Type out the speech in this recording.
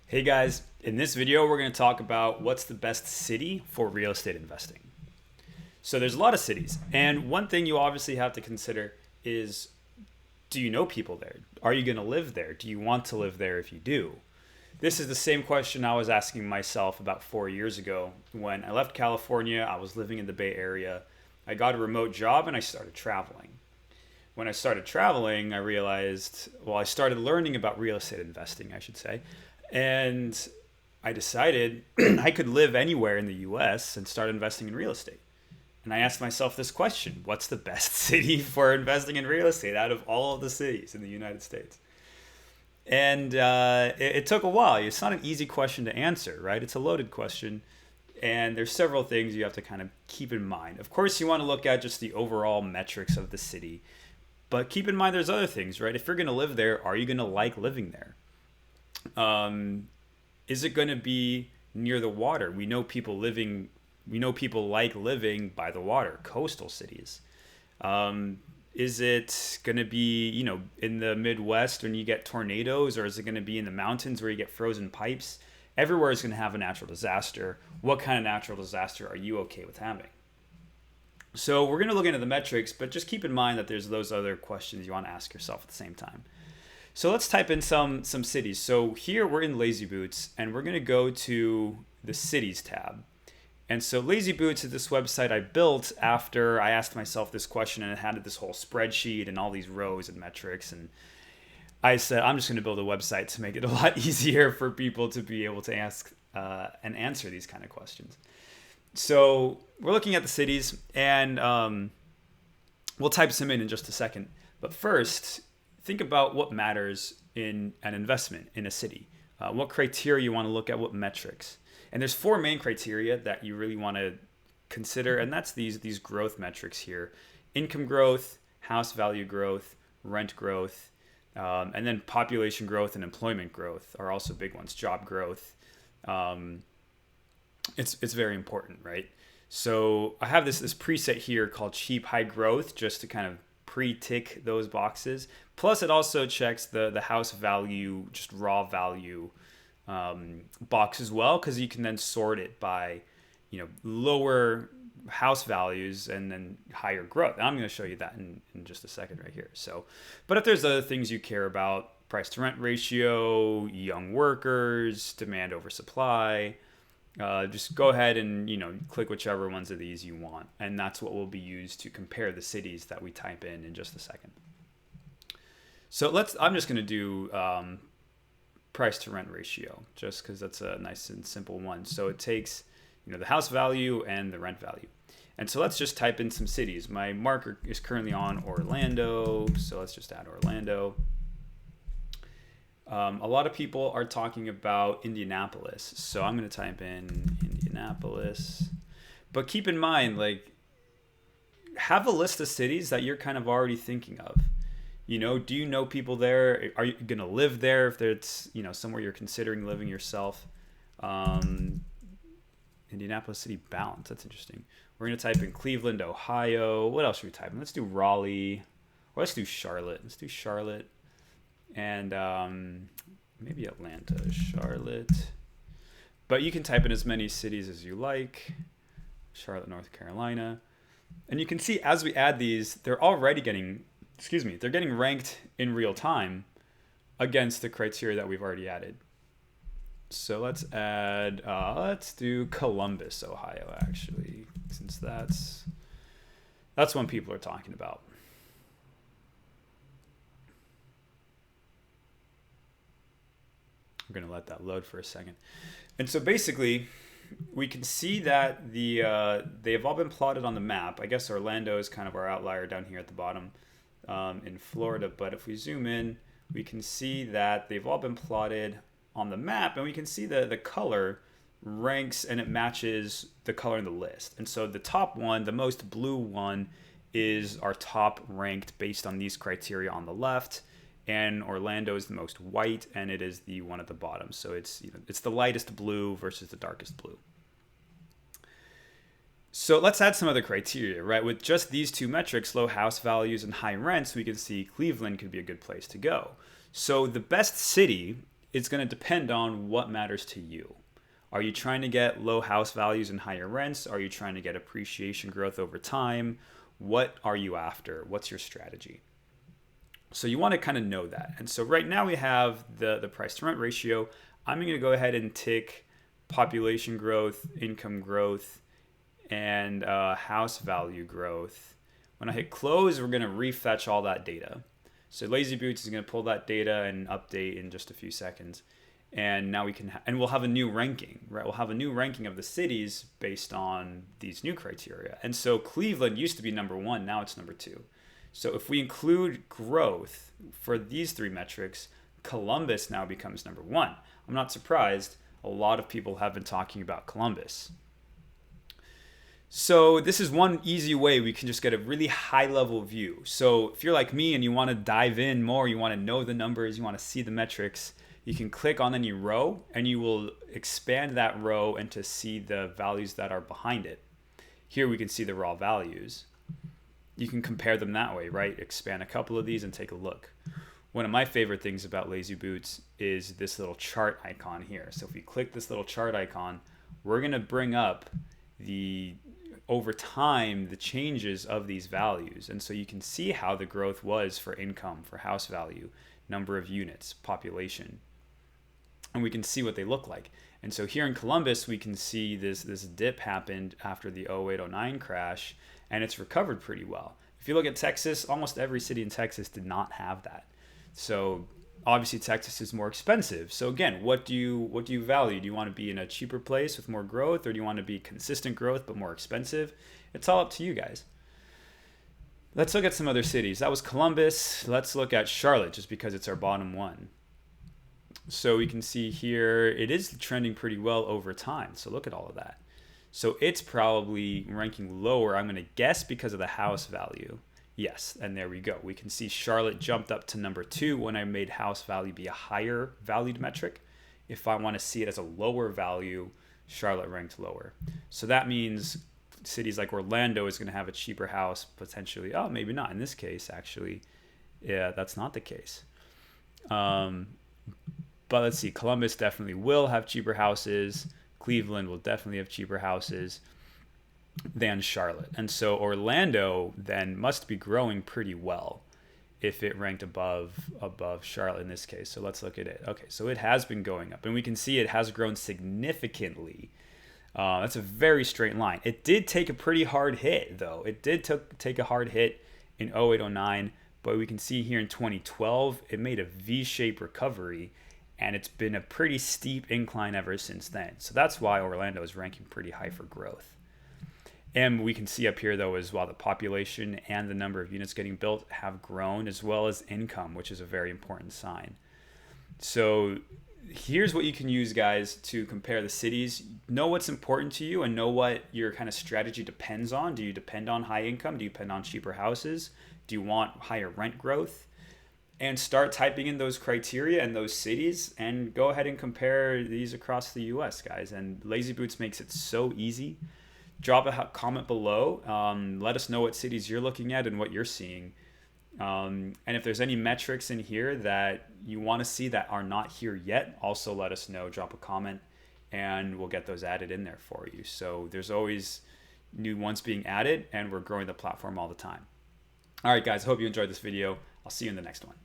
Hey guys, in this video we're going to talk about what's the best city for real estate investing. So there's a lot of cities, and one thing you obviously have to consider is, do you know people there? Are you going to live there? Do you want to live there if you do? This is the same question I was asking myself about 4 years ago. When I left California, I was living in the Bay Area. I got a remote job and I started traveling. When I started traveling, I realized, I started learning about real estate investing, I should say. And I decided I could live anywhere in the US and start investing in real estate. And I asked myself this question: what's the best city for investing in real estate out of all of the cities in the United States? And it took a while. It's not an easy question to answer, right? It's a loaded question. And there's several things you have to kind of keep in mind. Of course, you want to look at just the overall metrics of the city. But keep in mind there's other things, right? If you're going to live there, are you going to like living there? Is it going to be near the water? We know people like living by the water, coastal cities. Is it going to be, in the Midwest when you get tornadoes, or is it going to be in the mountains where you get frozen pipes? Everywhere is going to have a natural disaster. What kind of natural disaster are you okay with having? So we're going to look into the metrics, but just keep in mind that there's those other questions you want to ask yourself at the same time. So let's type in some cities. So here we're in Lazyboots, and we're going to go to the cities tab. And so Lazyboots is this website I built after I asked myself this question, and it had this whole spreadsheet and all these rows and metrics. And I said, I'm just going to build a website to make it a lot easier for people to be able to ask and answer these kind of questions. So we're looking at the cities, and we'll type some in just a second. But first, think about what matters in an investment in a city. What criteria you want to look at, what metrics. And there's four main criteria that you really want to consider, and that's these growth metrics here. Income growth, house value growth, rent growth, and then population growth and employment growth are also big ones. Job growth. It's very important, right? So I have this preset here called cheap high growth, just to kind of pre-tick those boxes. Plus it also checks the house value, just raw value box as well, because you can then sort it by lower house values and then higher growth. And I'm going to show you that in just a second right here. So, but if there's other things you care about, price to rent ratio, young workers, demand over supply, just go ahead and click whichever ones of these you want, and that's what will be used to compare the cities that we type in just a second. So I'm just going to do price to rent ratio, just because that's a nice and simple one. So it takes the house value and the rent value. And so let's just type in some cities. My marker is currently on Orlando, so let's just add Orlando. A lot of people are talking about Indianapolis, so I'm going to type in Indianapolis. But keep in mind, have a list of cities that you're kind of already thinking of. Do you know people there? Are you going to live there if it's, somewhere you're considering living yourself? Indianapolis city balance. That's interesting. We're going to type in Cleveland, Ohio. What else should we type in? Let's do Raleigh. Or let's do Charlotte. Let's do Charlotte. And maybe Atlanta, Charlotte. But you can type in as many cities as you like. Charlotte, North Carolina. And you can see as we add these, they're already getting ranked in real time against the criteria that we've already added. So let's do Columbus, Ohio, actually, since that's one people are talking about. I'm going to let that load for a second. And so basically, we can see that they've all been plotted on the map. I guess Orlando is kind of our outlier down here at the bottom in Florida. But if we zoom in, we can see that they've all been plotted on the map. And we can see the color ranks and it matches the color in the list. And so the top one, the most blue one, is our top ranked based on these criteria on the left. And Orlando is the most white, and it is the one at the bottom. So it's the lightest blue versus the darkest blue. So let's add some other criteria, right? With just these two metrics, low house values and high rents, we can see Cleveland could be a good place to go. So the best city it's going to depend on what matters to you. Are you trying to get low house values and higher rents? Are you trying to get appreciation growth over time? What are you after? What's your strategy? So you want to kind of know that. And so right now we have the price to rent ratio. I'm going to go ahead and tick population growth, income growth, and house value growth. When I hit close, we're going to refetch all that data. So Lazyboots is going to pull that data and update in just a few seconds. And now we can, and we'll have a new ranking, right? We'll have a new ranking of the cities based on these new criteria. And so Cleveland used to be number 1, now it's number 2. So if we include growth for these 3 metrics, Columbus now becomes number 1. I'm not surprised. A lot of people have been talking about Columbus. So this is one easy way we can just get a really high level view. So if you're like me and you want to dive in more, you want to know the numbers, you want to see the metrics, you can click on any row and you will expand that row and to see the values that are behind it. Here we can see the raw values. You can compare them that way, right? Expand a couple of these and take a look. One of my favorite things about Lazyboots is this little chart icon here. So if we click this little chart icon, we're going to bring up over time, the changes of these values. And so you can see how the growth was for income, for house value, number of units, population. And we can see what they look like. And so here in Columbus, we can see this dip happened after the 08-09 crash, and it's recovered pretty well. If you look at Texas, almost every city in Texas did not have that. So obviously Texas is more expensive. So again, what do you value? Do you want to be in a cheaper place with more growth, or do you want to be consistent growth but more expensive? It's all up to you guys. Let's look at some other cities. That was Columbus. Let's look at Charlotte, just because it's our bottom one. So we can see here it is trending pretty well over time. So look at all of that. So it's probably ranking lower, I'm going to guess, because of the house value. Yes, and there we go. We can see Charlotte jumped up to number 2 when I made house value be a higher valued metric. If I want to see it as a lower value, Charlotte ranked lower. So that means cities like Orlando is going to have a cheaper house potentially. Oh, maybe not. In this case, actually, yeah, that's not the case. But let's see. Columbus definitely will have cheaper houses. Cleveland will definitely have cheaper houses than Charlotte. And so Orlando then must be growing pretty well if it ranked above Charlotte in this case. So let's look at it. Okay, so it has been going up, and we can see it has grown significantly. That's a very straight line. It did take a pretty hard hit, though. It did take a hard hit in 08-09, but we can see here in 2012, it made a V-shaped recovery, and it's been a pretty steep incline ever since then. So that's why Orlando is ranking pretty high for growth. And we can see up here, though, as well, the population and the number of units getting built have grown, as well as income, which is a very important sign. So here's what you can use, guys, to compare the cities. Know what's important to you and know what your kind of strategy depends on. Do you depend on high income? Do you depend on cheaper houses? Do you want higher rent growth? And start typing in those criteria and those cities and go ahead and compare these across the US, guys. And Lazyboots makes it so easy. Drop a comment below. Let us know what cities you're looking at and what you're seeing. And if there's any metrics in here that you want to see that are not here yet, also let us know. Drop a comment and we'll get those added in there for you. So there's always new ones being added, and we're growing the platform all the time. All right, guys, hope you enjoyed this video. I'll see you in the next one.